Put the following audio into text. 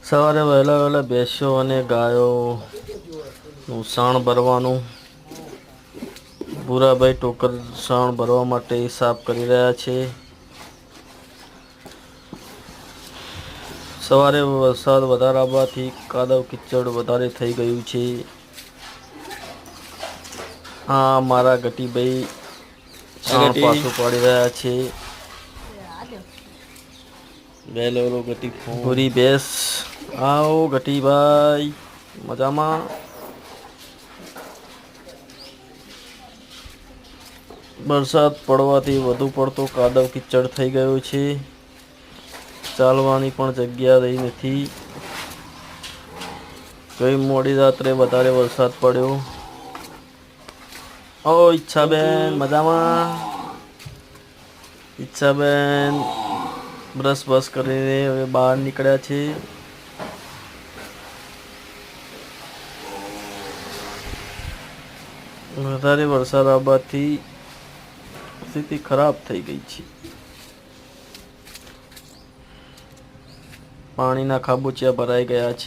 સવારે વહેલા વહેલા ભેંસો અને ગાયોનું સાણ ભરવાનું. ભૂરાભાઈ ટોકર સાણ ભરવા માટે સાફ કરી રહ્યા છે. સવારે વરસાદ વધારે આવવાથી કાદવ કીચડ વધારે થઈ ગયું છે. હા, મારા ગટીભાઈ સાણ પાછું પાડી રહ્યા છે. પૂરી ભેંસ આવો ગટીભાઈ, મજામાં? વરસાદ પડવાથી વધુ પડતો કાદવ કીચડ થઈ ગયો છે. ચાલવાની પણ જગ્યા રહી નથી. ગઈ મોડી રાત્રે વધારે વરસાદ પડ્યો. ઓ ઈચ્છાબેન, મજામાં? ઈચ્છાબેન બ્રશ કરીને હવે બહાર નીકળ્યા છે. વધારે વરસાદ આવવાથી સ્થિતિ ખરાબ થઈ ગઈ છે. પાણીના ખાબોચિયા ભરાઈ ગયા છે.